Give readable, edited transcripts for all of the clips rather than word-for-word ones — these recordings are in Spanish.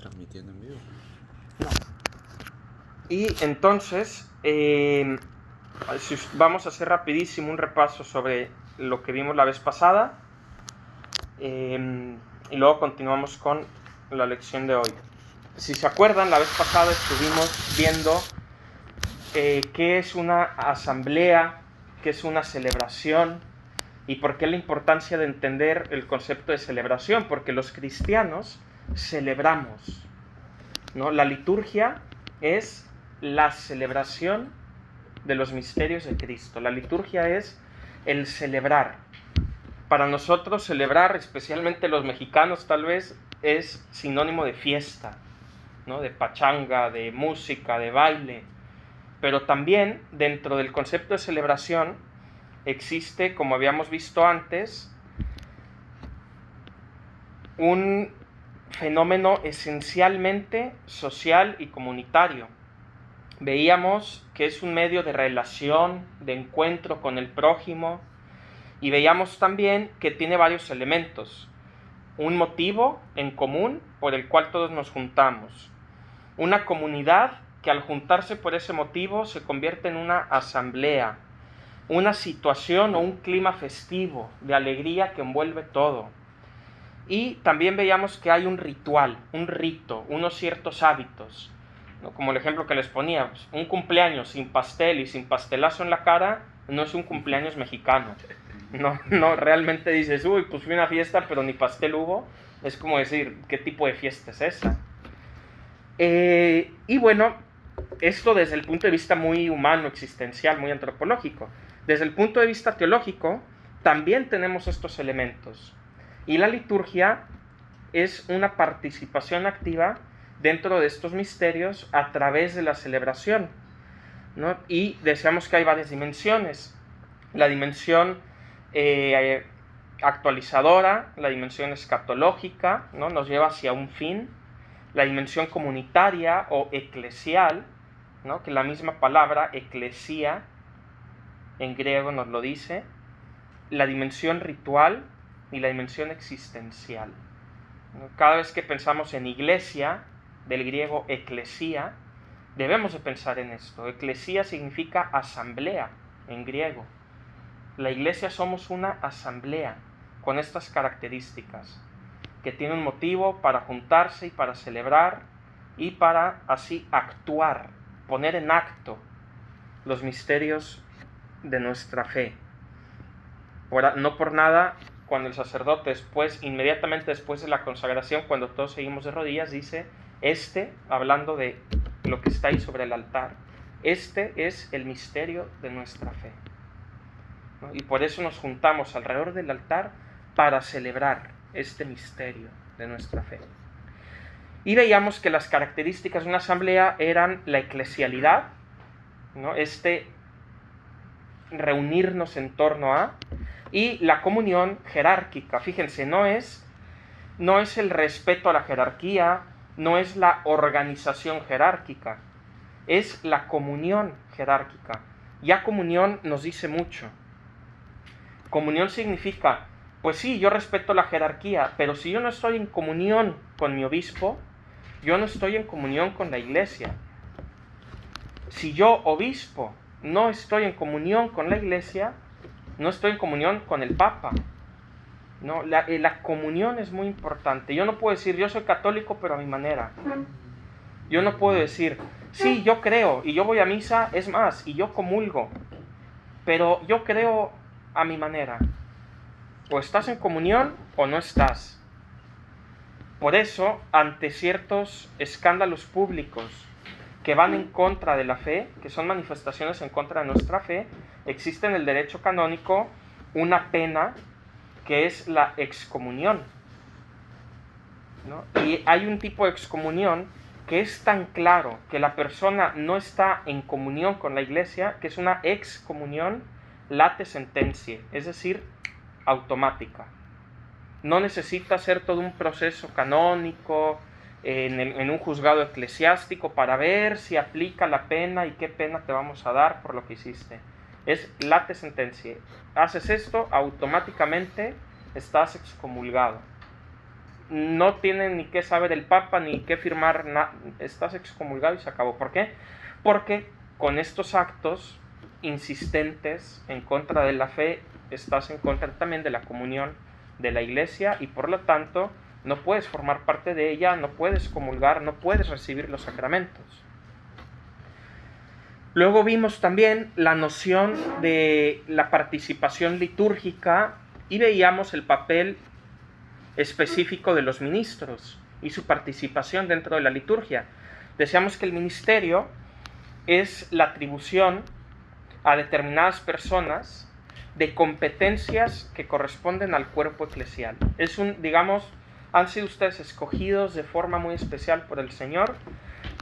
transmitiendo en vivo. No. Y entonces, vamos a hacer rapidísimo un repaso sobre lo que vimos la vez pasada, y luego continuamos con la lección de hoy. Si se acuerdan, la vez pasada estuvimos viendo qué es una asamblea, qué es una celebración y por qué la importancia de entender el concepto de celebración, porque los cristianos celebramos, ¿no? La liturgia es la celebración de los misterios de Cristo. La liturgia es el celebrar. Para nosotros celebrar, especialmente los mexicanos tal vez, es sinónimo de fiesta, ¿no? De pachanga, de música, de baile. Pero también dentro del concepto de celebración existe, como habíamos visto antes, un fenómeno esencialmente social y comunitario. Veíamos que es un medio de relación, de encuentro con el prójimo, y veíamos también que tiene varios elementos. Un motivo en común por el cual todos nos juntamos. Una comunidad que al juntarse por ese motivo se convierte en una asamblea. Una situación o un clima festivo de alegría que envuelve todo. Y también veíamos que hay un ritual, un rito, unos ciertos hábitos, ¿no? Como el ejemplo que les ponía, pues, un cumpleaños sin pastel y sin pastelazo en la cara no es un cumpleaños mexicano. No realmente dices, uy, pues fui a una fiesta pero ni pastel hubo. Es como decir, ¿qué tipo de fiesta es esa? Y bueno, esto desde el punto de vista muy humano, existencial, muy antropológico. Desde el punto de vista teológico, también tenemos estos elementos. Y la liturgia es una participación activa dentro de estos misterios a través de la celebración, ¿no? Y decíamos que hay varias dimensiones. La dimensión actualizadora, la dimensión escatológica, ¿no? Nos lleva hacia un fin. La dimensión comunitaria o eclesial, ¿no? Que la misma palabra eclesia en griego nos lo dice. La dimensión ritual y la dimensión existencial. Cada vez que pensamos en iglesia, del griego eclesia, debemos de pensar en esto. Eclesia significa asamblea en griego. La iglesia somos una asamblea con estas características, que tiene un motivo para juntarse y para celebrar y para así actuar, poner en acto los misterios de nuestra fe. No por nada, cuando el sacerdote inmediatamente después de la consagración, cuando todos seguimos de rodillas, dice, hablando de lo que está ahí sobre el altar, este es el misterio de nuestra fe, ¿no? Y por eso nos juntamos alrededor del altar para celebrar este misterio de nuestra fe. Y veíamos que las características de una asamblea eran la eclesialidad, ¿no? Reunirnos en torno a, y la comunión jerárquica. Fíjense, no es el respeto a la jerarquía, no es la organización jerárquica, es la comunión jerárquica. Ya comunión nos dice mucho. Comunión significa, pues sí, yo respeto la jerarquía, pero si yo no estoy en comunión con mi obispo, yo no estoy en comunión con la iglesia. Si yo, obispo, no estoy en comunión con la iglesia, no estoy en comunión con el Papa, ¿no? La comunión es muy importante. Yo no puedo decir, yo soy católico, pero a mi manera. Yo no puedo decir, sí, yo creo, y yo voy a misa, es más, y yo comulgo, pero yo creo a mi manera. O estás en comunión o no estás. Por eso, ante ciertos escándalos públicos que van en contra de la fe, que son manifestaciones en contra de nuestra fe, existe en el derecho canónico una pena que es la excomunión, ¿no? Y hay un tipo de excomunión que es tan claro que la persona no está en comunión con la iglesia, que es una excomunión late sententiae, es decir, automática. No necesita hacer todo un proceso canónico en un juzgado eclesiástico para ver si aplica la pena y qué pena te vamos a dar por lo que hiciste. Es late sententiae. Haces esto, automáticamente estás excomulgado. no tiene ni que saber el Papa, ni que firmar nada, estás excomulgado y se acabó. ¿Por qué? Porque con estos actos insistentes en contra de la fe, estás en contra también de la comunión de la Iglesia y por lo tanto no puedes formar parte de ella, no puedes comulgar, no puedes recibir los sacramentos. Luego vimos también la noción de la participación litúrgica y veíamos el papel específico de los ministros y su participación dentro de la liturgia. Decíamos que el ministerio es la atribución a determinadas personas de competencias que corresponden al cuerpo eclesial. Es han sido ustedes escogidos de forma muy especial por el Señor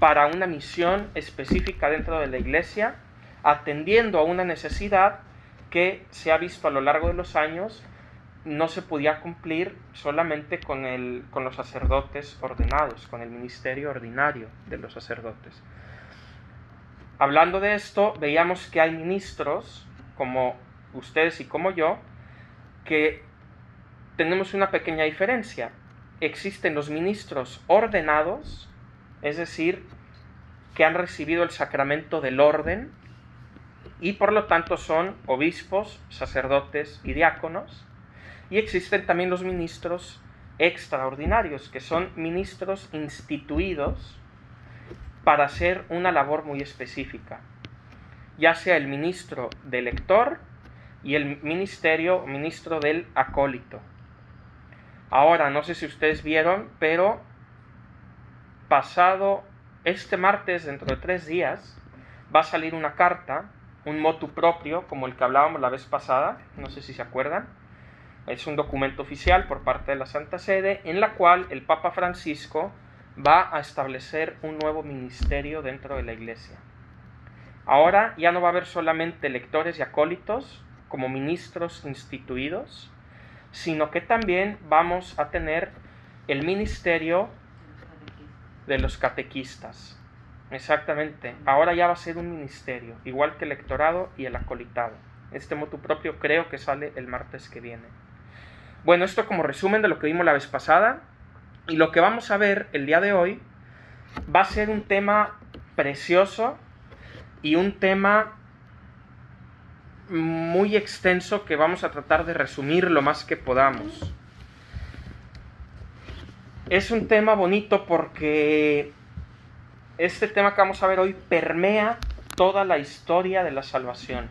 para una misión específica dentro de la Iglesia, atendiendo a una necesidad que se ha visto a lo largo de los años no se podía cumplir solamente con los sacerdotes ordenados, con el ministerio ordinario de los sacerdotes. Hablando de esto, veíamos que hay ministros, como ustedes y como yo, que tenemos una pequeña diferencia. Existen los ministros ordenados, es decir, que han recibido el sacramento del orden y por lo tanto son obispos, sacerdotes y diáconos. Y existen también los ministros extraordinarios, que son ministros instituidos para hacer una labor muy específica, ya sea el ministro del lector y el ministro del acólito. Ahora, no sé si ustedes vieron, pero pasado este martes, dentro de 3 días, va a salir una carta, un motu proprio, como el que hablábamos la vez pasada, no sé si se acuerdan. Es un documento oficial por parte de la Santa Sede, en la cual el Papa Francisco va a establecer un nuevo ministerio dentro de la Iglesia. Ahora ya no va a haber solamente lectores y acólitos como ministros instituidos, sino que también vamos a tener el ministerio de los catequistas. Exactamente, ahora ya va a ser un ministerio, igual que el lectorado y el acolitado. Este motu propio creo que sale el martes que viene. Bueno, esto como resumen de lo que vimos la vez pasada, y lo que vamos a ver el día de hoy va a ser un tema precioso y un tema muy extenso que vamos a tratar de resumir lo más que podamos. Es un tema bonito porque este tema que vamos a ver hoy permea toda la historia de la salvación.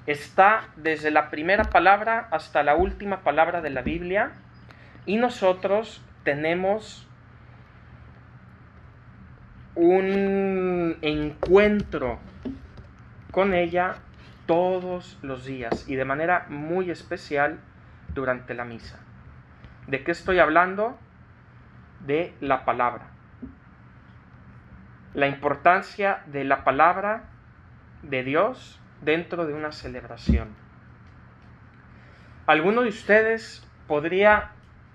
Está desde la primera palabra hasta la última palabra de la Biblia y nosotros tenemos un encuentro con ella todos los días y de manera muy especial durante la misa. ¿De qué estoy hablando? De la palabra. La importancia de la palabra de Dios dentro de una celebración. Alguno de ustedes podría,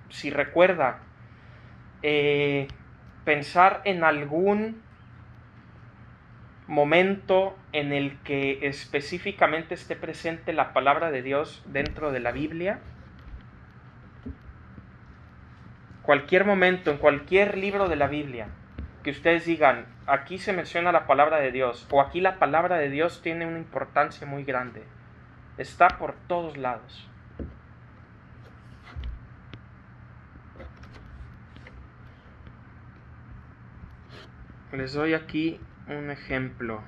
si recuerda, pensar en algún momento en el que específicamente esté presente la palabra de Dios dentro de la Biblia. Cualquier momento, en cualquier libro de la Biblia, que ustedes digan, aquí se menciona la palabra de Dios, o aquí la palabra de Dios tiene una importancia muy grande. Está por todos lados. Les doy aquí un ejemplo.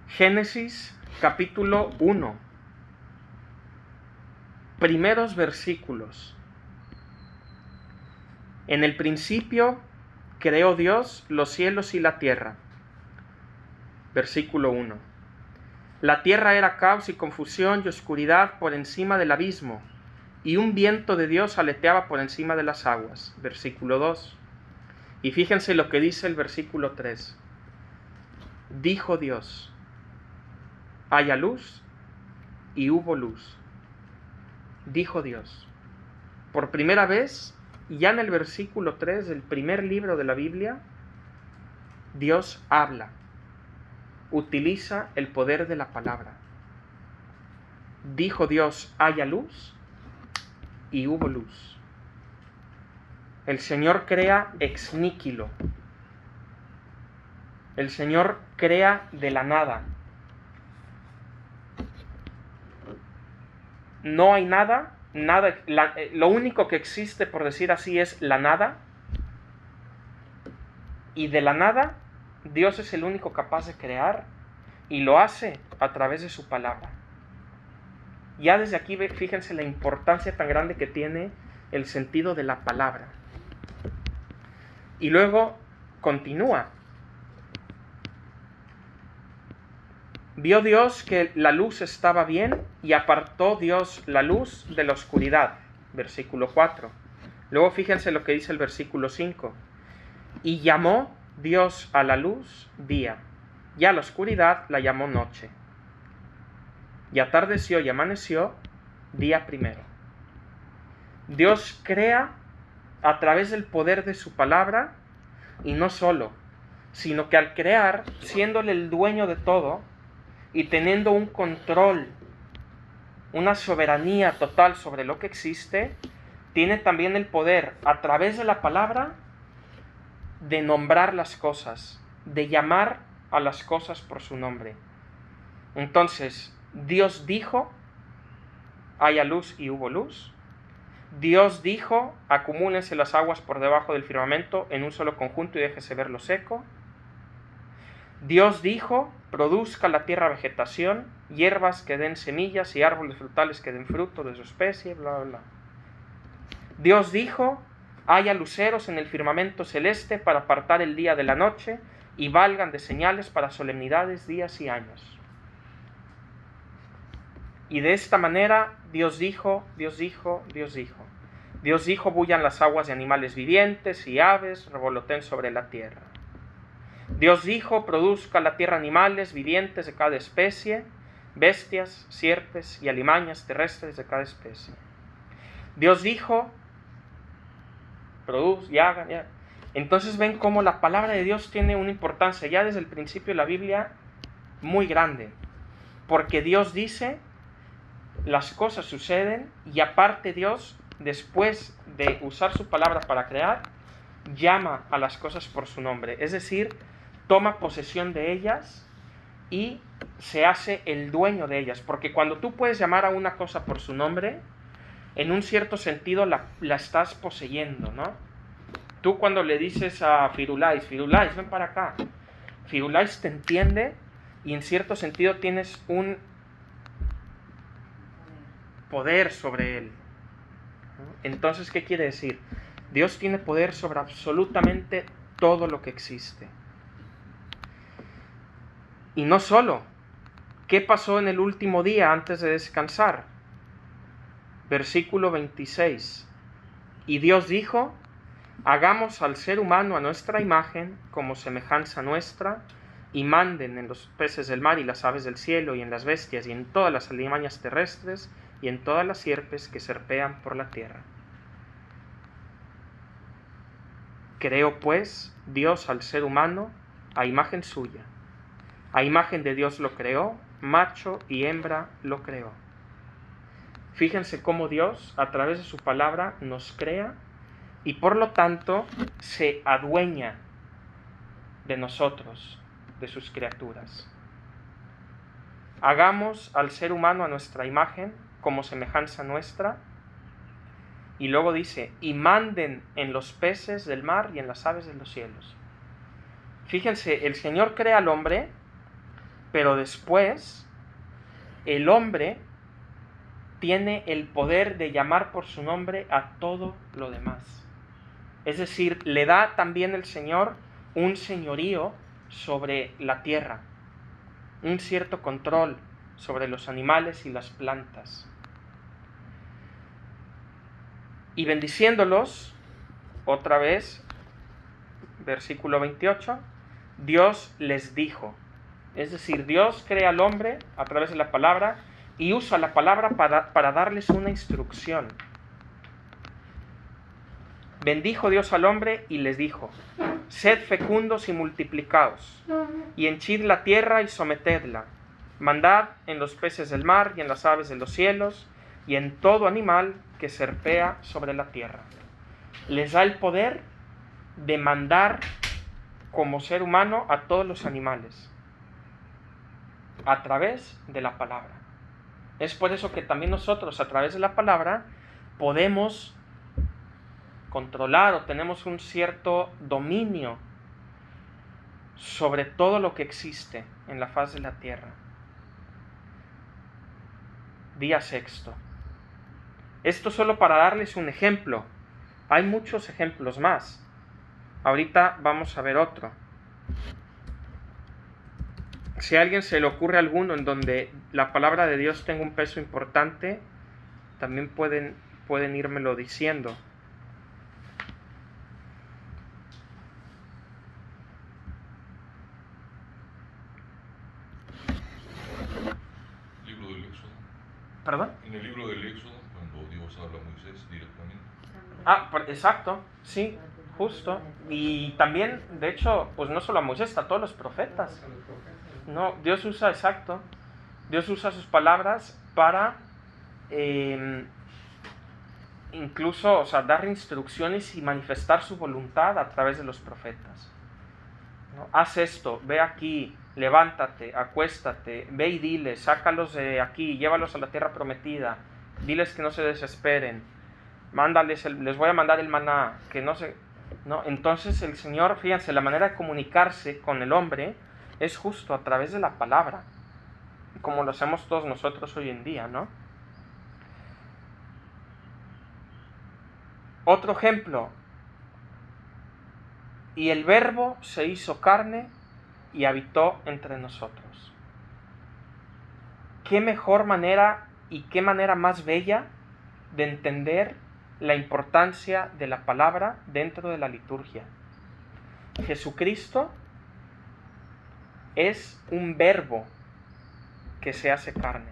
Génesis capítulo 1. Primeros versículos. En el principio creó Dios los cielos y la tierra. Versículo 1. La tierra era caos y confusión y oscuridad por encima del abismo, y un viento de Dios aleteaba por encima de las aguas. Versículo 2. Y fíjense lo que dice el versículo 3. Dijo Dios, haya luz, y hubo luz. Dijo Dios. Por primera vez, ya en el versículo 3 del primer libro de la Biblia, Dios habla. utiliza el poder de la palabra. Dijo Dios, haya luz, y hubo luz. El Señor crea ex nihilo. El Señor crea de la nada. No hay nada, lo único que existe, por decir así, es la nada. Y de la nada, Dios es el único capaz de crear, y lo hace a través de su palabra. Ya desde aquí, fíjense la importancia tan grande que tiene el sentido de la palabra. Y luego continúa. Vio Dios que la luz estaba bien y apartó Dios la luz de la oscuridad. Versículo 4. Luego fíjense lo que dice el versículo 5. Y llamó Dios a la luz día, y a la oscuridad la llamó noche. Y atardeció y amaneció día primero. Dios crea a través del poder de su palabra, y no solo, sino que al crear, siéndole el dueño de todo, y teniendo un control, una soberanía total sobre lo que existe, tiene también el poder, a través de la palabra, de nombrar las cosas, de llamar a las cosas por su nombre. Entonces, Dios dijo, haya luz, y hubo luz. Dios dijo, acumúlense las aguas por debajo del firmamento en un solo conjunto y déjese ver lo seco. Dios dijo, produzca la tierra vegetación, hierbas que den semillas y árboles frutales que den fruto de su especie, bla, bla, bla. Dios dijo, haya luceros en el firmamento celeste para apartar el día de la noche y valgan de señales para solemnidades, días y años. Y de esta manera Dios dijo, Dios dijo, Dios dijo. Dios dijo, bullan las aguas de animales vivientes y aves, revoloteen sobre la tierra. Dios dijo, produzca la tierra animales vivientes de cada especie, bestias, sierpes y alimañas terrestres de cada especie. Dios dijo, produzca y hagan. Ya. Entonces ven cómo la palabra de Dios tiene una importancia ya desde el principio de la Biblia muy grande. Porque Dios dice, las cosas suceden, y aparte Dios, después de usar su palabra para crear, llama a las cosas por su nombre. Es decir, toma posesión de ellas y se hace el dueño de ellas. Porque cuando tú puedes llamar a una cosa por su nombre, en un cierto sentido la estás poseyendo, ¿no? Tú cuando le dices a Firulais, Firulais, ven para acá. Firulais te entiende y en cierto sentido tienes un poder sobre él. Entonces, ¿qué quiere decir? Dios tiene poder sobre absolutamente todo lo que existe. Y no solo, ¿qué pasó en el último día antes de descansar? Versículo 26. Y Dios dijo, hagamos al ser humano a nuestra imagen, como semejanza nuestra, y manden en los peces del mar y las aves del cielo, y en las bestias, y en todas las alimañas terrestres, y en todas las sierpes que serpean por la tierra. Creó pues Dios al ser humano a imagen suya. A imagen de Dios lo creó, macho y hembra lo creó. Fíjense cómo Dios, a través de su palabra, nos crea y por lo tanto se adueña de nosotros, de sus criaturas. Hagamos al ser humano a nuestra imagen, como semejanza nuestra. Y luego dice, y manden en los peces del mar y en las aves de los cielos. Fíjense, el Señor crea al hombre, pero después el hombre tiene el poder de llamar por su nombre a todo lo demás. Es decir, le da también el Señor un señorío sobre la tierra, un cierto control sobre los animales y las plantas. Y bendiciéndolos, otra vez, versículo 28, Dios les dijo. Es decir, Dios crea al hombre a través de la palabra y usa la palabra para darles una instrucción. Bendijo Dios al hombre y les dijo, Sed fecundos y multiplicaos, y henchid la tierra y sometedla. Mandad en los peces del mar y en las aves de los cielos, y en todo animal que serpea sobre la tierra. Les da el poder de mandar como ser humano a todos los animales, a través de la palabra. Es por eso que también nosotros, a través de la palabra, podemos controlar o tenemos un cierto dominio sobre todo lo que existe en la faz de la tierra. Día sexto. Esto solo para darles un ejemplo. Hay muchos ejemplos más. Ahorita vamos a ver otro. Si a alguien se le ocurre alguno en donde la palabra de Dios tenga un peso importante, también pueden írmelo diciendo. Libro del Éxodo. ¿Perdón? En el libro del Éxodo, cuando Dios habla a Moisés directamente. Exacto, sí, justo. Y también, de hecho, pues no solo a Moisés, a todos los profetas. No, Dios usa sus palabras para incluso, o sea, dar instrucciones y manifestar su voluntad a través de los profetas. ¿No? Haz esto, ve aquí, levántate, acuéstate, ve y diles, sácalos de aquí, llévalos a la tierra prometida, diles que no se desesperen, les voy a mandar el maná, que no se... ¿No? Entonces el Señor, fíjense, la manera de comunicarse con el hombre es justo a través de la palabra, como lo hacemos todos nosotros hoy en día, ¿no? Otro ejemplo. Y el Verbo se hizo carne y habitó entre nosotros. ¿Qué mejor manera y qué manera más bella de entender la importancia de la palabra dentro de la liturgia? Jesucristo es un verbo que se hace carne.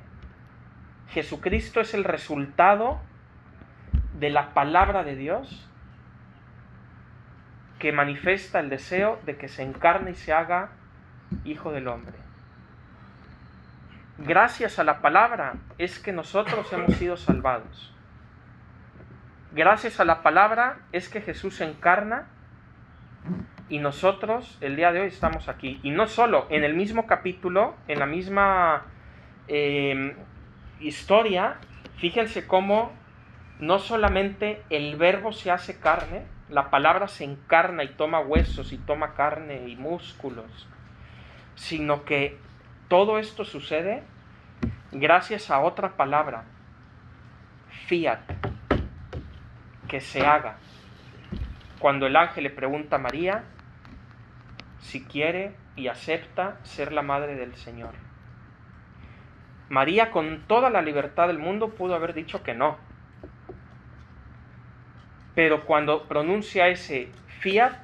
Jesucristo es el resultado de la palabra de Dios que manifiesta el deseo de que se encarne y se haga hijo del hombre. Gracias a la palabra es que nosotros hemos sido salvados. Gracias a la palabra es que Jesús se encarna y nosotros el día de hoy estamos aquí. Y no solo, en el mismo capítulo, en la misma historia, fíjense cómo no solamente el verbo se hace carne, la palabra se encarna y toma huesos y toma carne y músculos, sino que todo esto sucede gracias a otra palabra, fiat, que se haga. Cuando el ángel le pregunta a María si quiere y acepta ser la madre del Señor. María, con toda la libertad del mundo, pudo haber dicho que no. Pero cuando pronuncia ese fiat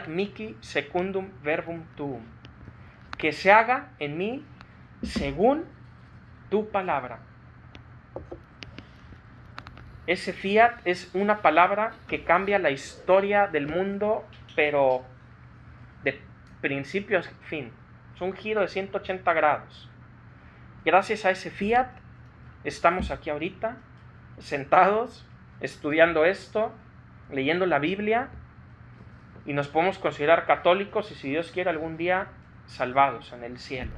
mihi secundum verbum tuum, que se haga en mí según tu palabra. Ese fiat es una palabra que cambia la historia del mundo, pero de principio a fin. Es un giro de 180 grados. Gracias a ese fiat estamos aquí ahorita, sentados, estudiando esto, leyendo la Biblia, y nos podemos considerar católicos y, si Dios quiere, algún día salvados en el cielo.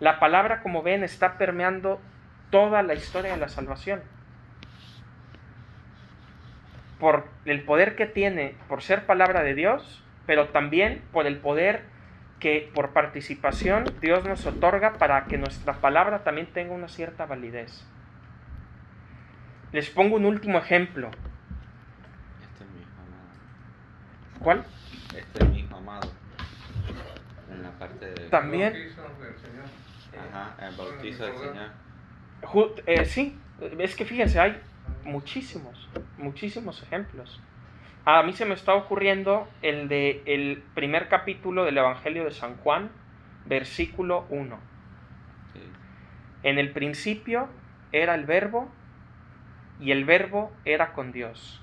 La palabra, como ven, está permeando toda la historia de la salvación. Por el poder que tiene, por ser palabra de Dios, pero también por el poder que por participación Dios nos otorga para que nuestra palabra también tenga una cierta validez. Les pongo un último ejemplo. Este es mi hijo amado. ¿Cuál? Este es mi hijo amado. En la parte de... También. El bautizo del Señor. Ajá, el bautizo del Señor. Sí, es que fíjense, hay muchísimos ejemplos. A mí se me está ocurriendo el primer capítulo del Evangelio de San Juan, versículo 1. Sí. En el principio era el Verbo, y el Verbo era con Dios,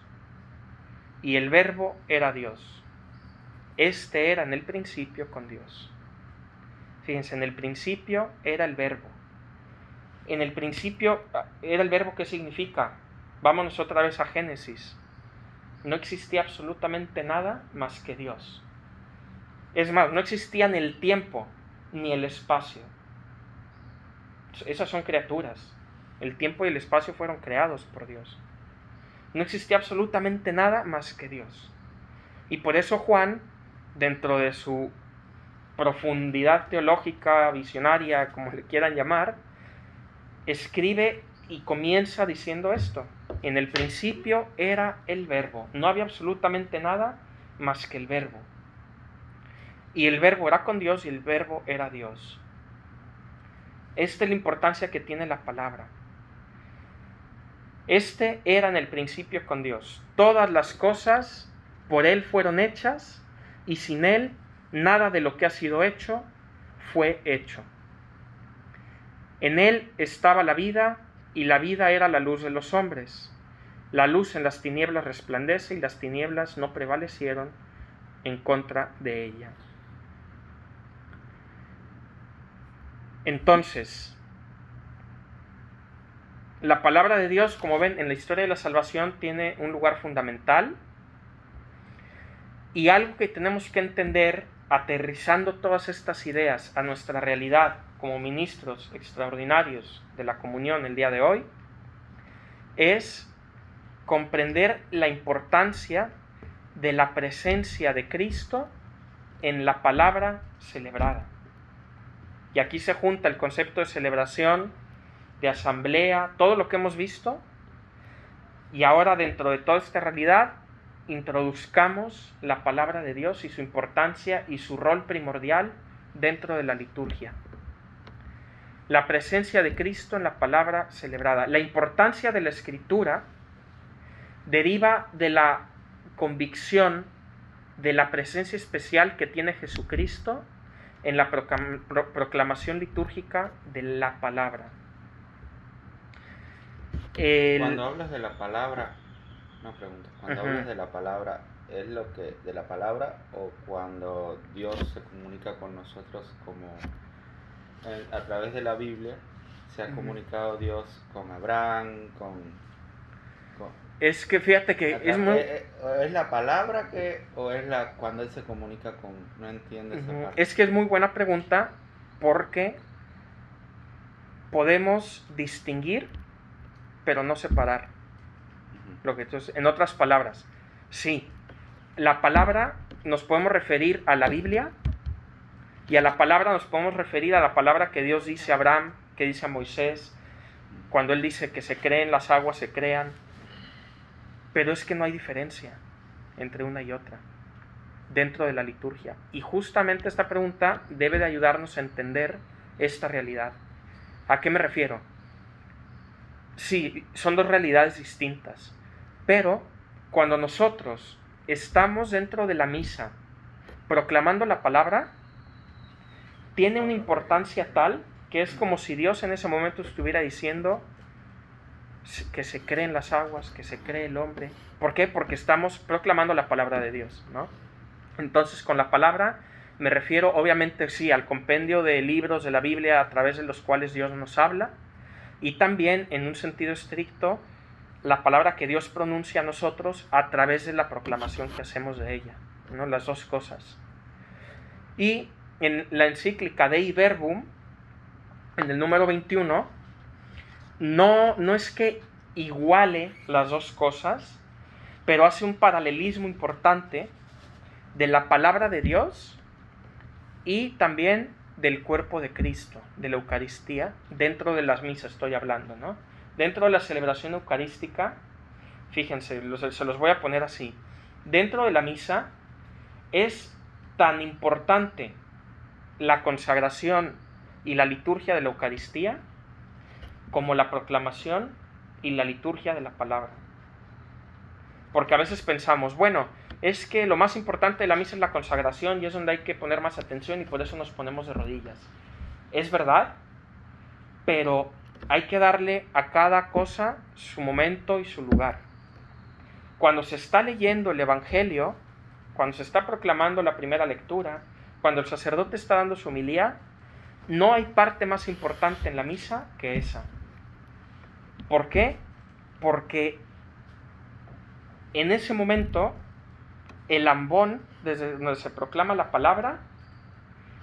y el Verbo era Dios. Este era en el principio con Dios. Fíjense, en el principio era el Verbo. En el principio era el Verbo, ¿qué significa? Vámonos otra vez a Génesis. No existía absolutamente nada más que Dios. Es más, no existía ni el tiempo ni el espacio. Esas son criaturas. El tiempo y el espacio fueron creados por Dios. No existía absolutamente nada más que Dios. Y por eso Juan, dentro de su profundidad teológica, visionaria, como le quieran llamar, escribe y comienza diciendo esto: en el principio era el Verbo. No había absolutamente nada más que el Verbo. Y el Verbo era con Dios y el Verbo era Dios. Esta es la importancia que tiene la palabra. Este era en el principio con Dios. Todas las cosas por Él fueron hechas, y sin Él nada de lo que ha sido hecho fue hecho. En Él estaba la vida, y la vida era la luz de los hombres. La luz en las tinieblas resplandece, y las tinieblas no prevalecieron en contra de ella. Entonces, la palabra de Dios, como ven, en la historia de la salvación tiene un lugar fundamental, y algo que tenemos que entender, aterrizando todas estas ideas a nuestra realidad como ministros extraordinarios de la comunión el día de hoy, es comprender la importancia de la presencia de Cristo en la palabra celebrada. Y aquí se junta el concepto de celebración, de asamblea, todo lo que hemos visto, y ahora dentro de toda esta realidad introduzcamos la palabra de Dios y su importancia y su rol primordial dentro de la liturgia. La presencia de Cristo en la palabra celebrada. La importancia de la Escritura deriva de la convicción de la presencia especial que tiene Jesucristo en la proclamación litúrgica de la palabra. Cuando hablas de la palabra, una pregunta, cuando hablas de la palabra, ¿es lo que de la palabra o cuando Dios se comunica con nosotros como a través de la Biblia se ha comunicado Dios con Abraham, Es que fíjate que es muy... ¿Es la palabra o es cuando Él se comunica con... No entiendo esa parte. Es que es muy buena pregunta, porque podemos distinguir, pero no separar. Entonces, en otras palabras, sí, la palabra nos podemos referir a la Biblia, y a la palabra nos podemos referir a la palabra que Dios dice a Abraham, que dice a Moisés, cuando Él dice que se creen las aguas, se crean. Pero es que no hay diferencia entre una y otra dentro de la liturgia. Y justamente esta pregunta debe de ayudarnos a entender esta realidad. ¿A qué me refiero? Sí, son dos realidades distintas. Pero cuando nosotros estamos dentro de la misa proclamando la palabra, tiene una importancia tal que es como si Dios en ese momento estuviera diciendo que se creen las aguas, que se cree el hombre. ¿Por qué? Porque estamos proclamando la palabra de Dios, ¿no? Entonces, con la palabra me refiero, obviamente, sí, al compendio de libros de la Biblia a través de los cuales Dios nos habla, y también, en un sentido estricto, la palabra que Dios pronuncia a nosotros a través de la proclamación que hacemos de ella, ¿no? Las dos cosas. Y en la encíclica Dei Verbum, en el número 21, no es que iguale las dos cosas, pero hace un paralelismo importante de la palabra de Dios y también del cuerpo de Cristo, de la Eucaristía, dentro de las misas estoy hablando, ¿no? Dentro de la celebración eucarística, fíjense, se los voy a poner así. Dentro de la misa es tan importante la consagración y la liturgia de la Eucaristía como la proclamación y la liturgia de la palabra. Porque a veces pensamos, bueno, es que lo más importante de la misa es la consagración y es donde hay que poner más atención y por eso nos ponemos de rodillas. Es verdad, pero hay que darle a cada cosa su momento y su lugar. Cuando se está leyendo el Evangelio, cuando se está proclamando la primera lectura, cuando el sacerdote está dando su homilía, no hay parte más importante en la misa que esa. ¿Por qué? Porque en ese momento el ambón, desde donde se proclama la palabra,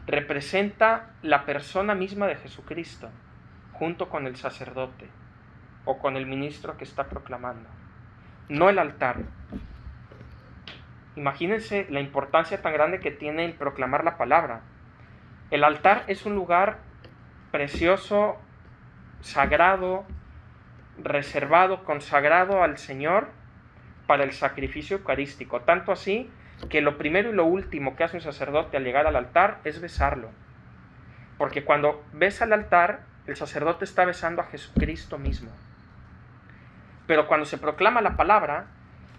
representa la persona misma de Jesucristo, junto con el sacerdote o con el ministro que está proclamando, no el altar. Imagínense la importancia tan grande que tiene el proclamar la palabra. El altar es un lugar precioso, sagrado, reservado, consagrado al Señor para el sacrificio eucarístico. Tanto así que lo primero y lo último que hace un sacerdote al llegar al altar es besarlo. Porque cuando besa el altar, el sacerdote está besando a Jesucristo mismo. Pero cuando se proclama la palabra,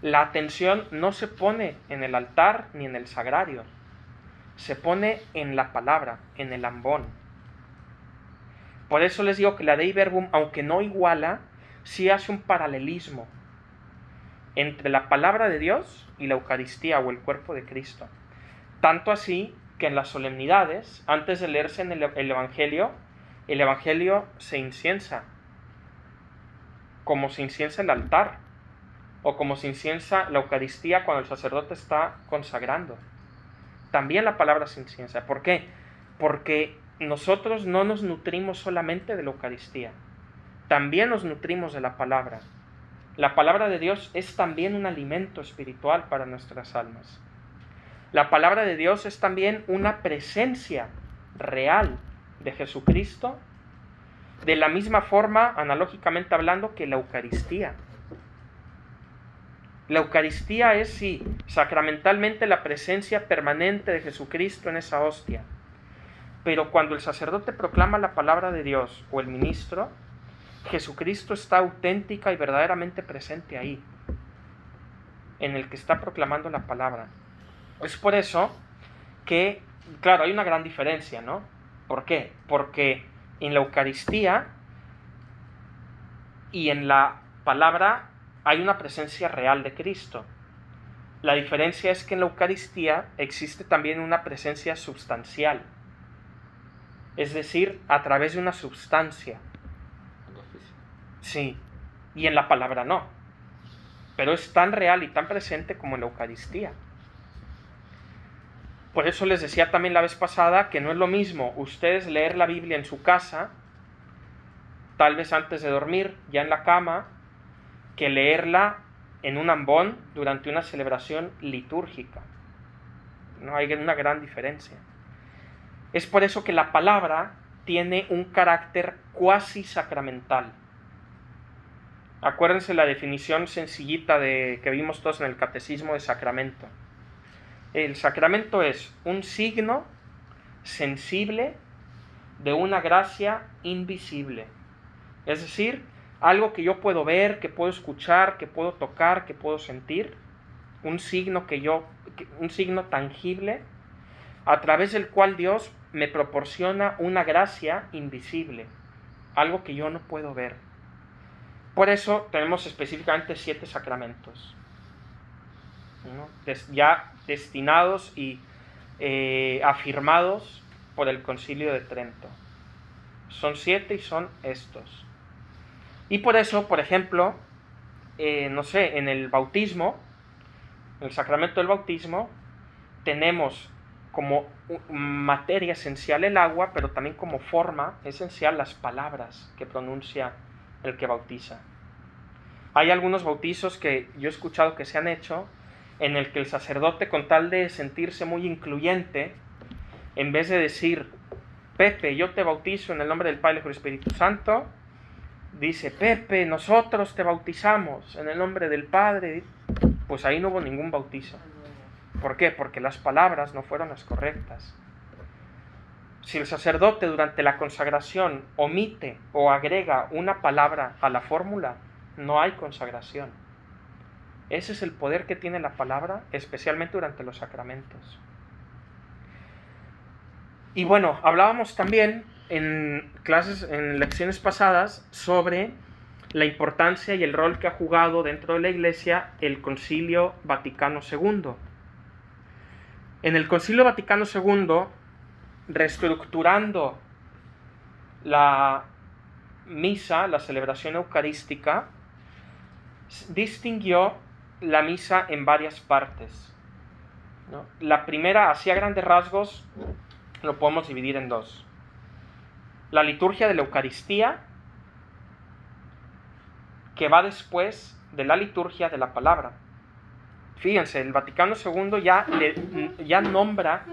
la atención no se pone en el altar ni en el sagrario. Se pone en la palabra, en el ambón. Por eso les digo que la Dei Verbum, aunque no iguala, sí hace un paralelismo entre la palabra de Dios y la Eucaristía o el cuerpo de Cristo. Tanto así que en las solemnidades, antes de leerse en el Evangelio se inciensa, como se inciensa el altar, o como se inciensa la Eucaristía cuando el sacerdote está consagrando. También la palabra se inciensa. ¿Por qué? Porque nosotros no nos nutrimos solamente de la Eucaristía, también nos nutrimos de la palabra. La palabra de Dios es también un alimento espiritual para nuestras almas. La palabra de Dios es también una presencia real de Jesucristo, de la misma forma, analógicamente hablando, que la Eucaristía. La Eucaristía es, sí, sacramentalmente la presencia permanente de Jesucristo en esa hostia. Pero cuando el sacerdote proclama la palabra de Dios o el ministro, Jesucristo está auténtica y verdaderamente presente ahí, en el que está proclamando la palabra. Es por eso que, claro, hay una gran diferencia, ¿no? ¿Por qué? Porque en la Eucaristía y en la palabra hay una presencia real de Cristo. La diferencia es que en la Eucaristía existe también una presencia substancial, es decir, a través de una substancia. Sí, y en la palabra no, pero es tan real y tan presente como en la Eucaristía. Por eso les decía también la vez pasada que no es lo mismo ustedes leer la Biblia en su casa, tal vez antes de dormir, ya en la cama, que leerla en un ambón durante una celebración litúrgica. No hay una gran diferencia. Es por eso que la palabra tiene un carácter cuasi sacramental. Acuérdense la definición sencillita que vimos todos en el Catecismo de sacramento. El sacramento es un signo sensible de una gracia invisible. Es decir, algo que yo puedo ver, que puedo escuchar, que puedo tocar, que puedo sentir. Un signo tangible a través del cual Dios me proporciona una gracia invisible. Algo que yo no puedo ver. Por eso tenemos específicamente 7 sacramentos, ¿no? Ya destinados y afirmados por el Concilio de Trento. Son 7 y son estos. Y por eso, por ejemplo, en el bautismo, en el sacramento del bautismo, tenemos como materia esencial el agua, pero también como forma esencial las palabras que pronuncia el que bautiza. Hay algunos bautizos que yo he escuchado que se han hecho en el que el sacerdote, con tal de sentirse muy incluyente, en vez de decir Pepe, yo te bautizo en el nombre del Padre, Hijo y Espíritu Santo, dice Pepe, nosotros te bautizamos en el nombre del Padre. Pues ahí no hubo ningún bautizo. ¿Por qué? Porque las palabras no fueron las correctas. Si el sacerdote durante la consagración omite o agrega una palabra a la fórmula, no hay consagración. Ese es el poder que tiene la palabra, especialmente durante los sacramentos. Y bueno, hablábamos también en lecciones pasadas sobre la importancia y el rol que ha jugado dentro de la Iglesia el Concilio Vaticano II. En el Concilio Vaticano II, reestructurando la misa, la celebración eucarística, distinguió la misa en varias partes, ¿no? La primera, así a grandes rasgos, lo podemos dividir en dos. La liturgia de la Eucaristía, que va después de la liturgia de la palabra. Fíjense, el Vaticano II ya nombra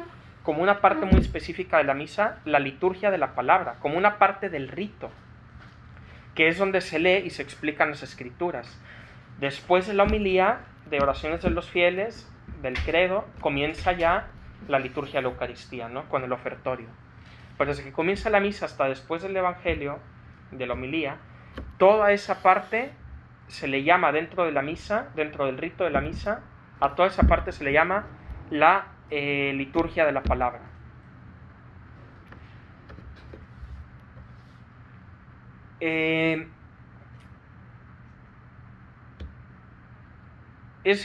como una parte muy específica de la misa la liturgia de la palabra, como una parte del rito, que es donde se lee y se explican las escrituras. Después de la homilía, de oraciones de los fieles, del credo, comienza ya la liturgia de la Eucaristía, ¿no? Con el ofertorio. Pero desde que comienza la misa hasta después del Evangelio, de la homilía, toda esa parte se le llama dentro de la misa, dentro del rito de la misa, a toda esa parte se le llama la liturgia de la palabra. Es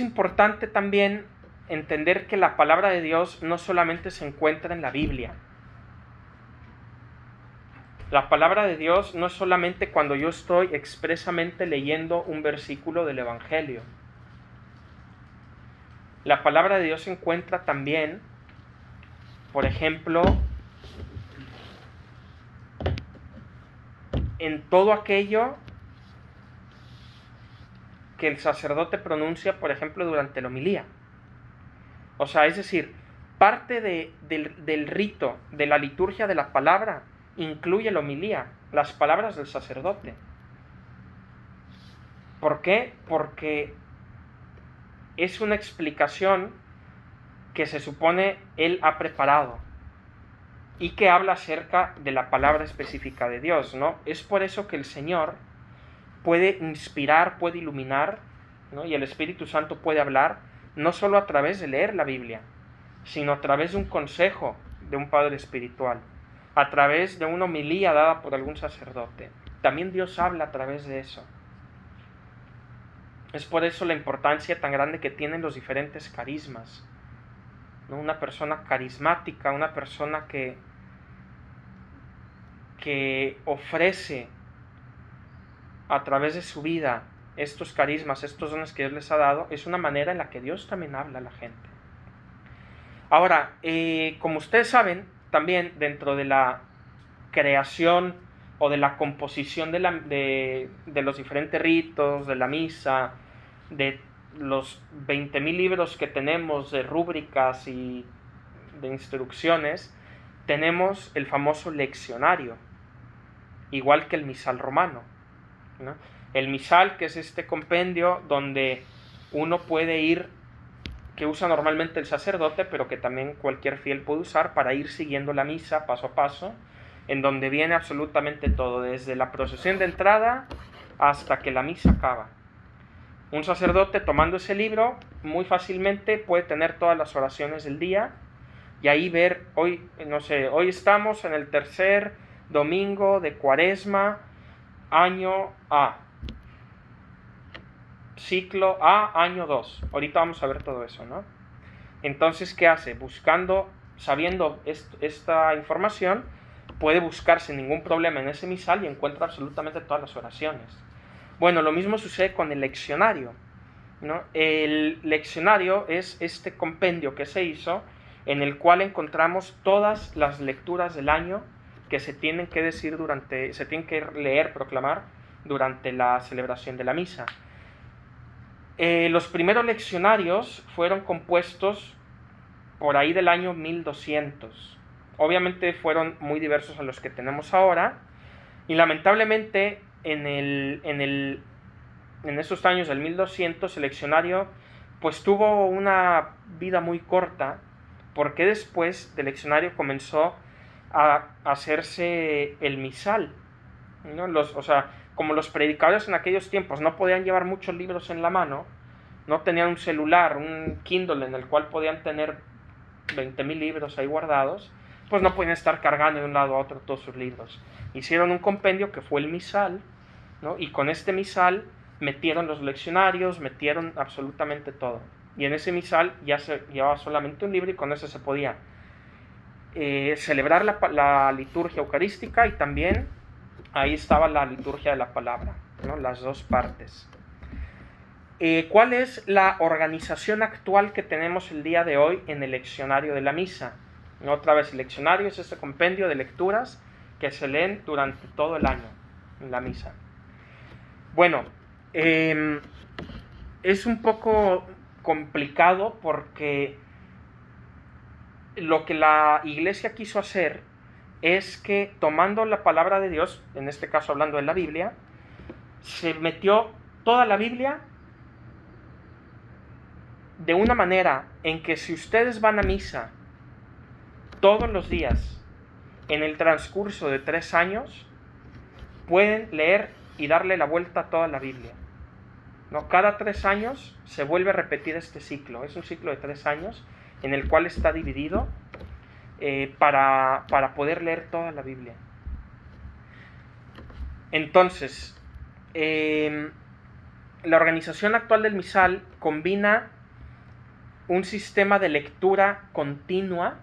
importante también entender que la palabra de Dios no solamente se encuentra en la Biblia. La palabra de Dios no es solamente cuando yo estoy expresamente leyendo un versículo del Evangelio. La palabra de Dios se encuentra también, por ejemplo, en todo aquello que el sacerdote pronuncia, por ejemplo, durante la homilía. O sea, es decir, parte del rito, de la liturgia de la palabra, incluye la homilía, las palabras del sacerdote. ¿Por qué? Porque es una explicación que se supone él ha preparado y que habla acerca de la palabra específica de Dios, ¿no? Es por eso que el Señor puede inspirar, puede iluminar, ¿no? Y el Espíritu Santo puede hablar, no solo a través de leer la Biblia, sino a través de un consejo de un padre espiritual, a través de una homilía dada por algún sacerdote. También Dios habla a través de eso. Es por eso la importancia tan grande que tienen los diferentes carismas, ¿no? Una persona carismática, una persona que ofrece a través de su vida estos carismas, estos dones que Dios les ha dado, es una manera en la que Dios también habla a la gente. Ahora, como ustedes saben, también dentro de la creación o de la composición de los diferentes ritos, de la misa, de los 20.000 libros que tenemos de rúbricas y de instrucciones, tenemos el famoso leccionario, igual que el misal romano, ¿no? El misal, que es este compendio donde uno puede ir, que usa normalmente el sacerdote, pero que también cualquier fiel puede usar para ir siguiendo la misa paso a paso, en donde viene absolutamente todo, desde la procesión de entrada hasta que la misa acaba. Un sacerdote tomando ese libro muy fácilmente puede tener todas las oraciones del día y ahí ver, hoy estamos en el tercer domingo de Cuaresma, año A, ciclo A, año 2. Ahorita vamos a ver todo eso, ¿no? Entonces, ¿qué hace? Sabiendo esta información, puede buscar sin ningún problema en ese misal y encuentra absolutamente todas las oraciones. Bueno, lo mismo sucede con el leccionario, ¿no? El leccionario es este compendio que se hizo en el cual encontramos todas las lecturas del año que se tienen que leer, proclamar durante la celebración de la misa. Los primeros leccionarios fueron compuestos por ahí del año 1200. Obviamente fueron muy diversos a los que tenemos ahora y lamentablemente en esos años del 1200 el leccionario pues tuvo una vida muy corta, porque después del leccionario comenzó a hacerse el misal, ¿no? Como los predicadores en aquellos tiempos no podían llevar muchos libros en la mano, no tenían un celular, un Kindle en el cual podían tener 20.000 libros ahí guardados, pues no podían estar cargando de un lado a otro todos sus libros. Hicieron un compendio que fue el misal, ¿no? Y con este misal metieron los leccionarios, metieron absolutamente todo. Y en ese misal ya se llevaba solamente un libro y con eso se podía celebrar la liturgia eucarística y también ahí estaba la liturgia de la palabra, ¿no? Las dos partes. ¿Cuál es la organización actual que tenemos el día de hoy en el leccionario de la misa? Otra vez, el leccionario es ese compendio de lecturas que se leen durante todo el año en la misa. Bueno, es un poco complicado porque lo que la Iglesia quiso hacer es que, tomando la palabra de Dios, en este caso hablando de la Biblia, se metió toda la Biblia de una manera en que si ustedes van a misa todos los días en el transcurso de 3 años, pueden leer y darle la vuelta a toda la Biblia, ¿no? Cada 3 años se vuelve a repetir este ciclo. Es un ciclo de 3 años en el cual está dividido para poder leer toda la Biblia. Entonces, la organización actual del misal combina un sistema de lectura continua,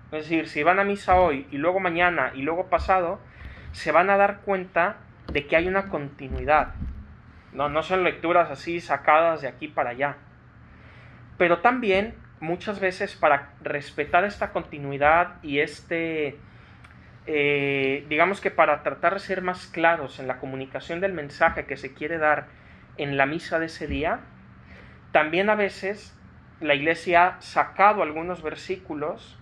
es decir, si van a misa hoy y luego mañana y luego pasado, se van a dar cuenta de que hay una continuidad. No son lecturas así sacadas de aquí para allá. Pero también, muchas veces, para respetar esta continuidad y digamos que para tratar de ser más claros en la comunicación del mensaje que se quiere dar en la misa de ese día, también a veces la Iglesia ha sacado algunos versículos,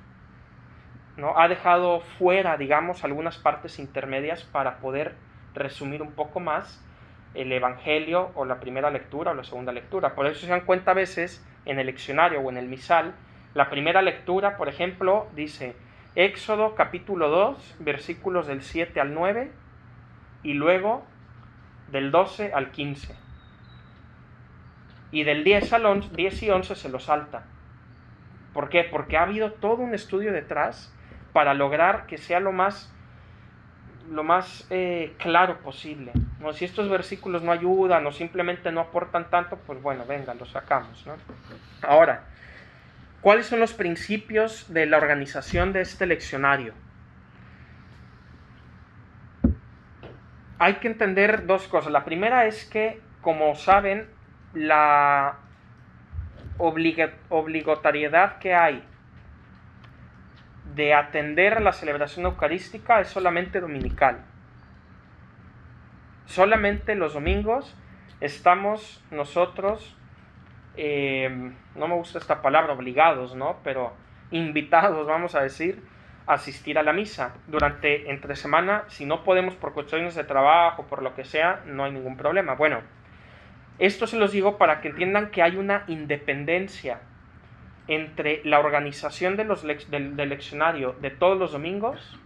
¿no? Ha dejado fuera, digamos, algunas partes intermedias para poder resumir un poco más el Evangelio o la primera lectura o la segunda lectura. Por eso se dan cuenta a veces en el leccionario o en el misal, la primera lectura, por ejemplo, dice Éxodo capítulo 2, versículos del 7 al 9 y luego del 12 al 15. Y del 10 y 11 se lo salta. ¿Por qué? Porque ha habido todo un estudio detrás para lograr que sea lo más claro posible, ¿no? Si estos versículos no ayudan o simplemente no aportan tanto, pues bueno, venga, los sacamos, ¿no? Ahora, ¿cuáles son los principios de la organización de este leccionario? Hay que entender 2 cosas. La primera es que, como saben, la obligatoriedad que hay de atender a la celebración eucarística es solamente dominical. Solamente los domingos estamos nosotros, no me gusta esta palabra, obligados, ¿no? Pero invitados, vamos a decir, a asistir a la misa. Entre semana, si no podemos por cuestiones de trabajo, por lo que sea, no hay ningún problema. Bueno, esto se los digo para que entiendan que hay una independencia entre la organización del leccionario de todos los domingos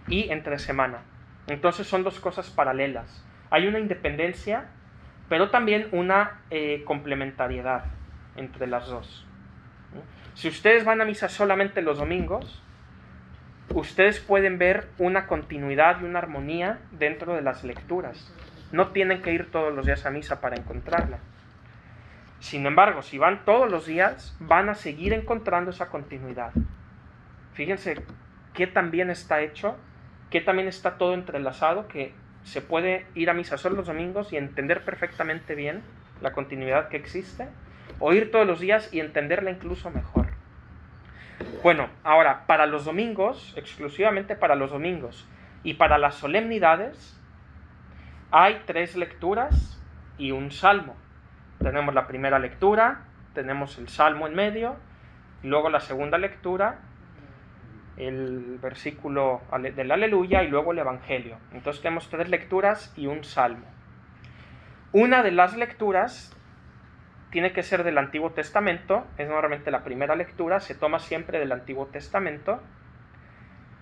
y entre semana. Entonces son 2 cosas paralelas. Hay una independencia, pero también una complementariedad entre las 2. Si ustedes van a misa solamente los domingos, ustedes pueden ver una continuidad y una armonía dentro de las lecturas. No tienen que ir todos los días a misa para encontrarla. Sin embargo, si van todos los días, van a seguir encontrando esa continuidad. Fíjense qué tan bien está hecho, qué también está todo entrelazado, que se puede ir a misa solo los domingos y entender perfectamente bien la continuidad que existe, o ir todos los días y entenderla incluso mejor. Bueno, ahora, para los domingos, exclusivamente para los domingos, y para las solemnidades, hay 3 lecturas y un salmo. Tenemos la primera lectura, tenemos el salmo en medio, y luego la segunda lectura, el versículo del aleluya y luego el evangelio. Entonces tenemos 3 lecturas y un salmo. Una de las lecturas tiene que ser del Antiguo Testamento, es normalmente la primera lectura, se toma siempre del Antiguo Testamento,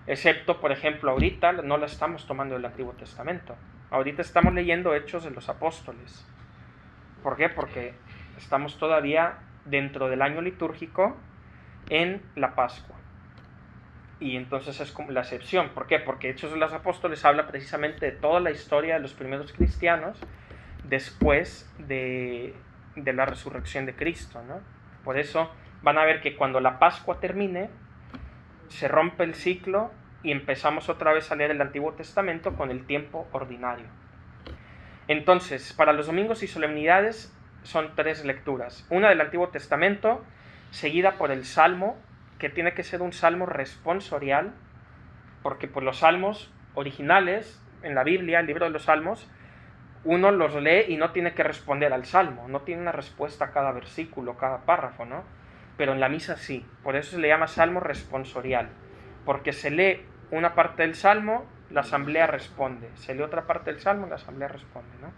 excepto, por ejemplo, ahorita no la estamos tomando del Antiguo Testamento. Ahorita estamos leyendo Hechos de los Apóstoles. ¿Por qué? Porque estamos todavía dentro del año litúrgico en la Pascua. y entonces es como la excepción. ¿Por qué? Porque Hechos de los Apóstoles habla precisamente de toda la historia de los primeros cristianos después de la resurrección de Cristo, ¿no? Por eso van a ver que cuando la Pascua termine, se rompe el ciclo y empezamos otra vez a leer el Antiguo Testamento con el tiempo ordinario. Entonces, para los domingos y solemnidades son 3 lecturas. Una del Antiguo Testamento, seguida por el Salmo, que tiene que ser un salmo responsorial, porque por los salmos originales en la Biblia, el libro de los salmos, uno los lee y no tiene que responder al salmo, no tiene una respuesta a cada versículo, cada párrafo, ¿no? Pero en la misa sí, por eso se le llama salmo responsorial, porque se lee una parte del salmo, la asamblea responde, se lee otra parte del salmo, la asamblea responde, ¿no?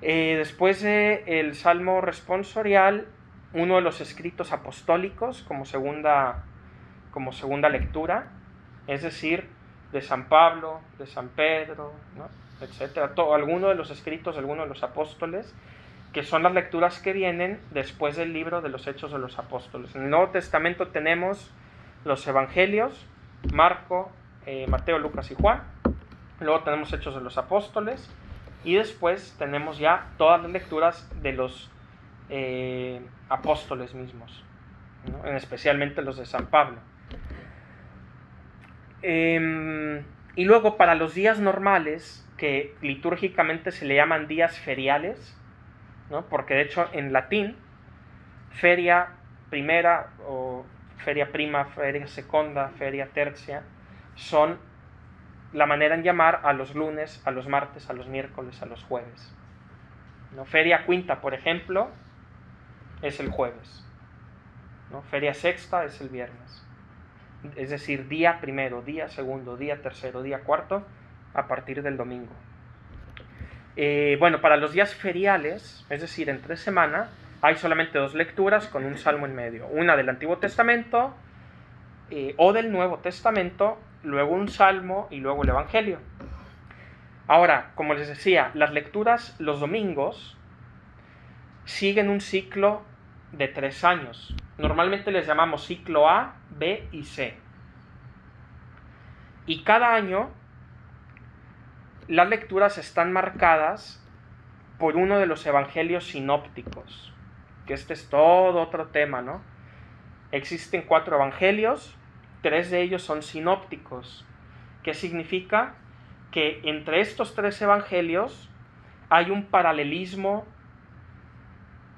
Después del salmo responsorial, uno de los escritos apostólicos como segunda lectura, es decir, de San Pablo, de San Pedro, ¿no? Etcétera, alguno de los escritos de alguno de los apóstoles, que son las lecturas que vienen después del libro de los Hechos de los Apóstoles. En el Nuevo Testamento tenemos los Evangelios, Marco, Mateo, Lucas y Juan. Luego tenemos Hechos de los Apóstoles. Y después tenemos ya todas las lecturas de los apóstoles mismos, ¿no? Especialmente los de San Pablo. Y luego para los días normales, que litúrgicamente se le llaman días feriales, ¿no? Porque de hecho en latín, feria primera o feria prima, feria seconda, feria tercia, son la manera en llamar a los lunes, a los martes, a los miércoles, a los jueves, ¿no? Feria quinta, por ejemplo, es el jueves, ¿no? Feria sexta es el viernes. Es decir, día primero, día segundo, día tercero, día cuarto, a partir del domingo. Bueno, para los días feriales, es decir, entre semana, hay solamente 2 lecturas con un salmo en medio. Una del Antiguo Testamento o del Nuevo Testamento, luego un salmo y luego el Evangelio. Ahora, como les decía, las lecturas los domingos siguen un ciclo de 3 años. Normalmente les llamamos ciclo A, B y C. Y cada año las lecturas están marcadas por uno de los evangelios sinópticos, que este es todo otro tema, ¿no? Existen 4 evangelios, 3 de ellos son sinópticos. ¿Qué significa? Que entre estos 3 evangelios hay un paralelismo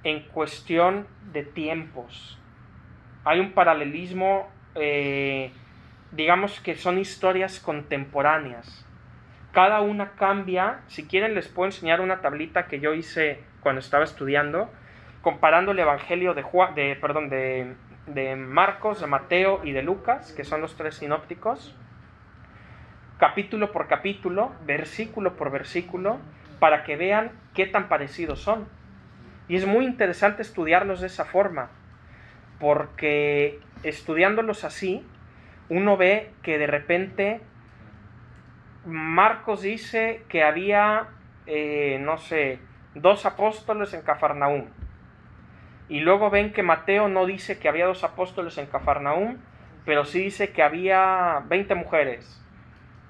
en cuestión de tiempos. Hay un paralelismo, digamos que son historias contemporáneas. Cada una cambia. Si quieren les puedo enseñar una tablita que yo hice cuando estaba estudiando, comparando el evangelio de Marcos, de Mateo y de Lucas, que son los 3 sinópticos, capítulo por capítulo, versículo por versículo, para que vean qué tan parecidos son. Y es muy interesante estudiarlos de esa forma, porque estudiándolos así, uno ve que de repente Marcos dice que había, 2 apóstoles en Cafarnaúm. Y luego ven que Mateo no dice que había 2 apóstoles en Cafarnaúm, pero sí dice que había 20 mujeres.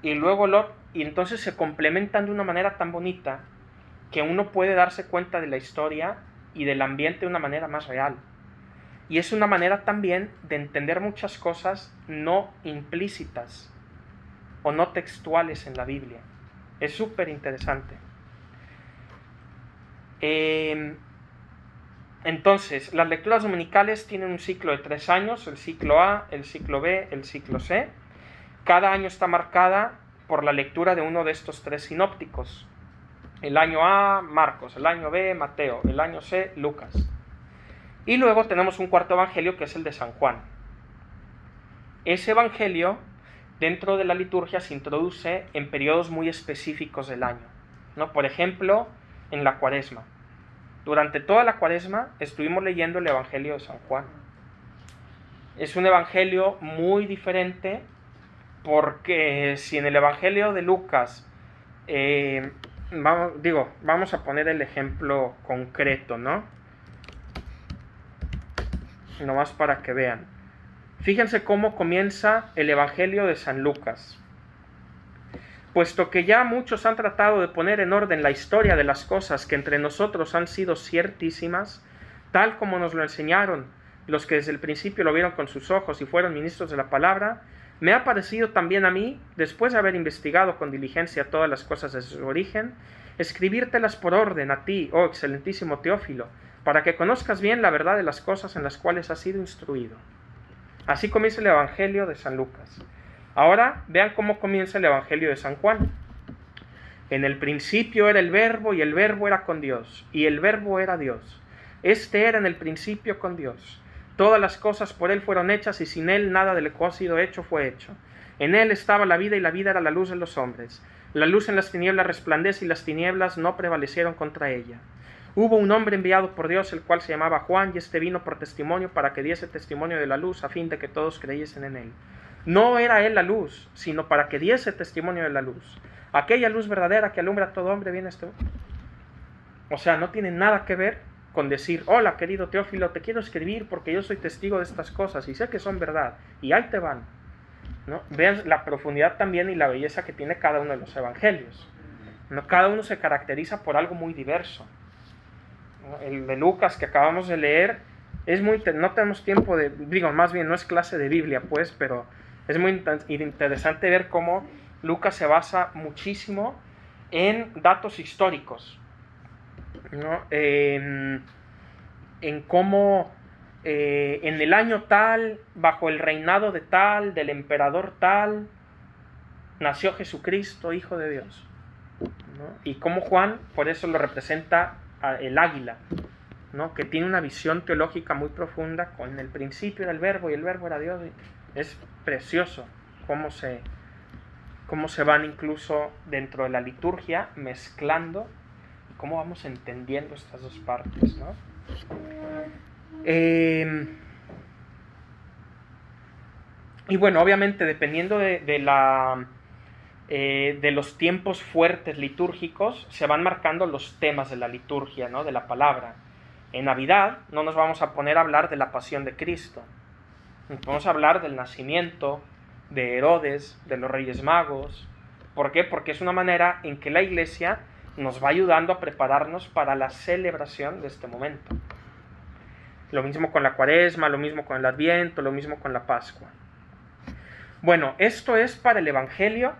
Y luego y entonces se complementan de una manera tan bonita que uno puede darse cuenta de la historia y del ambiente de una manera más real. Y es una manera también de entender muchas cosas no implícitas o no textuales en la Biblia. Es súper interesante. Entonces, las lecturas dominicales tienen un ciclo de 3 años, el ciclo A, el ciclo B, el ciclo C. Cada año está marcada por la lectura de uno de estos 3 sinópticos. El año A, Marcos, el año B, Mateo, el año C, Lucas. Y luego tenemos un cuarto evangelio que es el de San Juan. Ese evangelio, dentro de la liturgia, se introduce en periodos muy específicos del año, ¿no? Por ejemplo, en la Cuaresma. Durante toda la Cuaresma estuvimos leyendo el evangelio de San Juan. Es un evangelio muy diferente, porque si en el evangelio de Lucas, vamos a poner el ejemplo concreto, ¿no? Nomás para que vean. Fíjense cómo comienza el Evangelio de San Lucas. Puesto que ya muchos han tratado de poner en orden la historia de las cosas que entre nosotros han sido ciertísimas, tal como nos lo enseñaron los que desde el principio lo vieron con sus ojos y fueron ministros de la palabra, me ha parecido también a mí, después de haber investigado con diligencia todas las cosas de su origen, escribírtelas por orden a ti, oh excelentísimo Teófilo, para que conozcas bien la verdad de las cosas en las cuales has sido instruido. Así comienza el Evangelio de San Lucas. Ahora vean cómo comienza el Evangelio de San Juan. En el principio era el Verbo, y el Verbo era con Dios, y el Verbo era Dios. Este era en el principio con Dios. Todas las cosas por él fueron hechas, y sin él nada de lo que ha sido hecho fue hecho. En él estaba la vida, y la vida era la luz de los hombres. La luz en las tinieblas resplandece, y las tinieblas no prevalecieron contra ella. Hubo un hombre enviado por Dios, el cual se llamaba Juan, y este vino por testimonio para que diese testimonio de la luz, a fin de que todos creyesen en él. No era él la luz, sino para que diese testimonio de la luz. Aquella luz verdadera que alumbra a todo hombre viene esto. O sea, no tiene nada que ver con decir, hola querido Teófilo, te quiero escribir porque yo soy testigo de estas cosas y sé que son verdad, y ahí te van, ¿no? Vean la profundidad también y la belleza que tiene cada uno de los evangelios, ¿no? Cada uno se caracteriza por algo muy diverso, ¿no? El de Lucas que acabamos de leer es muy, no tenemos tiempo de, digo, más bien no es clase de Biblia pues, pero es muy interesante ver cómo Lucas se basa muchísimo en datos históricos, ¿no? En cómo en el año tal, bajo el reinado de tal, del emperador tal, nació Jesucristo, Hijo de Dios, ¿no? Y cómo Juan, por eso lo representa el águila, ¿no? Que tiene una visión teológica muy profunda, con el principio era el Verbo y el Verbo era Dios. Es precioso cómo se van incluso dentro de la liturgia mezclando, cómo vamos entendiendo estas dos partes, ¿no? Y bueno, obviamente dependiendo de los tiempos fuertes litúrgicos, se van marcando los temas de la liturgia, ¿no? De la palabra. En Navidad no nos vamos a poner a hablar de la pasión de Cristo. Vamos a hablar del nacimiento, de Herodes, de los Reyes Magos. ¿Por qué? Porque es una manera en que la Iglesia nos va ayudando a prepararnos para la celebración de este momento. Lo mismo con la Cuaresma, lo mismo con el Adviento, lo mismo con la Pascua. Bueno, esto es para el Evangelio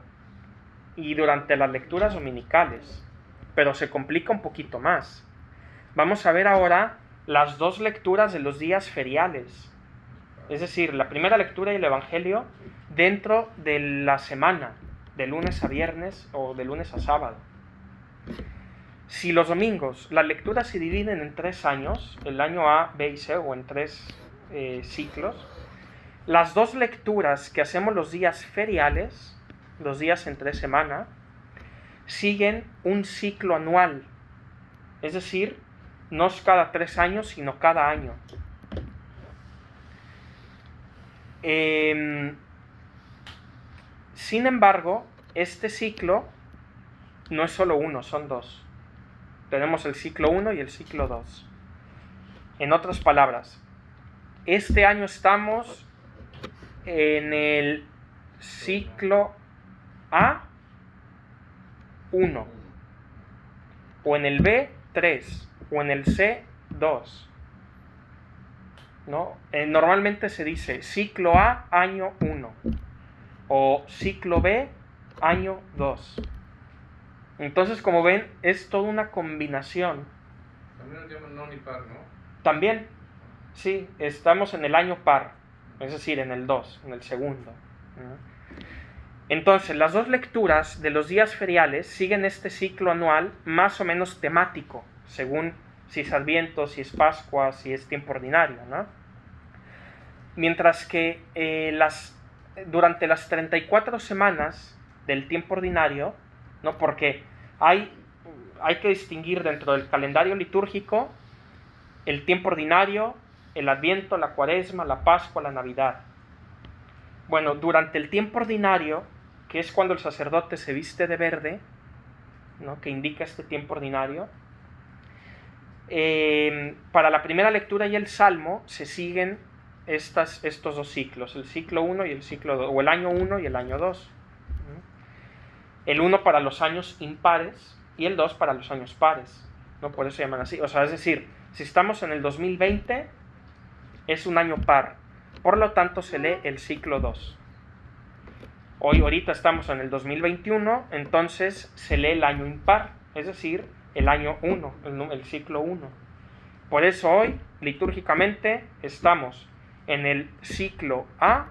y durante las lecturas dominicales, pero se complica un poquito más. Vamos a ver ahora las dos lecturas de los días feriales, es decir, la primera lectura y el Evangelio dentro de la semana, de lunes a viernes o de lunes a sábado. Si los domingos las lecturas se dividen en 3 años, el año A, B y C, o en 3 ciclos, las dos lecturas que hacemos los días feriales, los días entre semana, siguen un ciclo anual, es decir, no es cada 3 años, sino cada año. Sin embargo, este ciclo no es solo uno, son 2. Tenemos el ciclo 1 y el ciclo 2. En otras palabras, este año estamos en el ciclo A 1, o en el B 3, o en el C 2. ¿No? Normalmente se dice ciclo A, año 1, o ciclo B, año 2. Entonces, como ven, es toda una combinación. También lo llaman non y par, ¿no? También, sí, estamos en el año par, es decir, en el 2, en el segundo. Entonces, las dos lecturas de los días feriales siguen este ciclo anual más o menos temático, según si es Adviento, si es Pascua, si es tiempo ordinario, ¿no? Mientras que durante las 34 semanas del tiempo ordinario, ¿no? Porque hay que distinguir dentro del calendario litúrgico el tiempo ordinario, el Adviento, la Cuaresma, la Pascua, la Navidad. Bueno, durante el tiempo ordinario, que es cuando el sacerdote se viste de verde, ¿no? Que indica este tiempo ordinario, para la primera lectura y el Salmo se siguen estos dos ciclos, el ciclo 1 y el ciclo 2, o el año 1 y el año 2. El 1 para los años impares y el 2 para los años pares, ¿no? Por eso se llaman así. O sea, es decir, si estamos en el 2020, es un año par. Por lo tanto, se lee el ciclo 2. Ahorita estamos en el 2021, entonces se lee el año impar, es decir, el año 1, el ciclo 1. Por eso hoy, litúrgicamente, estamos en el ciclo A,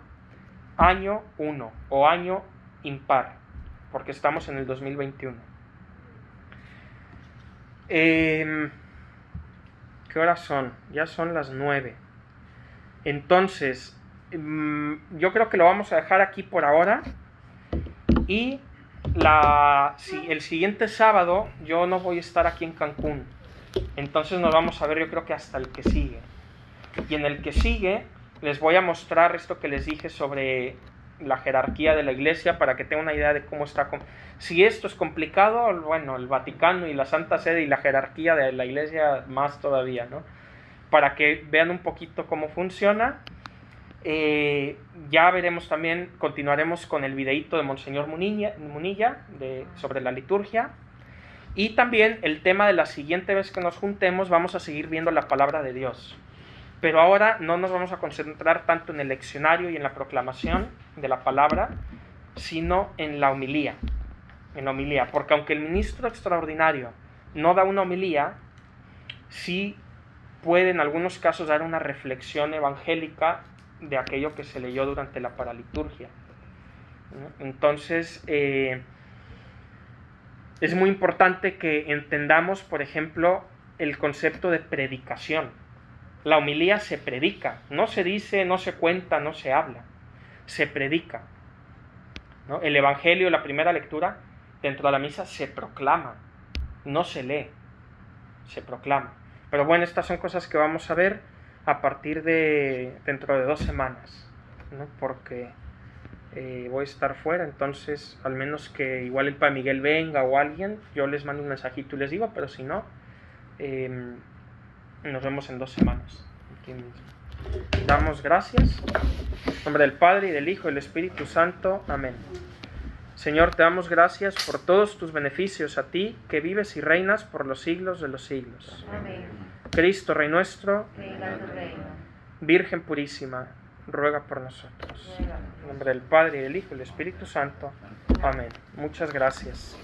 año 1, o año impar, porque estamos en el 2021. ¿Qué horas son? Ya son las 9. Entonces, yo creo que lo vamos a dejar aquí por ahora. Y el siguiente sábado yo no voy a estar aquí en Cancún. Entonces nos vamos a ver, yo creo que hasta el que sigue. Y en el que sigue les voy a mostrar esto que les dije sobre la jerarquía de la iglesia, para que tengan una idea de cómo está. Si esto es complicado, bueno, el Vaticano y la Santa Sede y la jerarquía de la iglesia más todavía, ¿no? Para que vean un poquito cómo funciona. Ya veremos también, continuaremos con el videíto de Monseñor Munilla sobre la liturgia. Y también el tema de la siguiente vez que nos juntemos, vamos a seguir viendo la palabra de Dios. Pero ahora no nos vamos a concentrar tanto en el leccionario y en la proclamación de la palabra, sino en la homilía. Porque aunque el ministro extraordinario no da una homilía, sí puede en algunos casos dar una reflexión evangélica de aquello que se leyó durante la paraliturgia. Entonces, es muy importante que entendamos, por ejemplo, el concepto de predicación. La homilía se predica, no se dice, no se cuenta, no se habla, se predica, ¿no? El evangelio, la primera lectura, dentro de la misa se proclama, no se lee, se proclama. Pero bueno, estas son cosas que vamos a ver a partir de dentro de 2 semanas, ¿no? Porque voy a estar fuera, entonces al menos que igual el Padre Miguel venga o alguien, yo les mando un mensajito y les digo, pero si no, nos vemos en 2 semanas. Aquí mismo. Damos gracias. En nombre del Padre, y del Hijo, y del Espíritu Santo. Amén. Señor, te damos gracias por todos tus beneficios, a ti que vives y reinas por los siglos de los siglos. Amén. Cristo, Rey nuestro, Venga tu reino. Virgen purísima, ruega por nosotros. En nombre del Padre, y del Hijo, y del Espíritu Santo. Amén. Muchas gracias.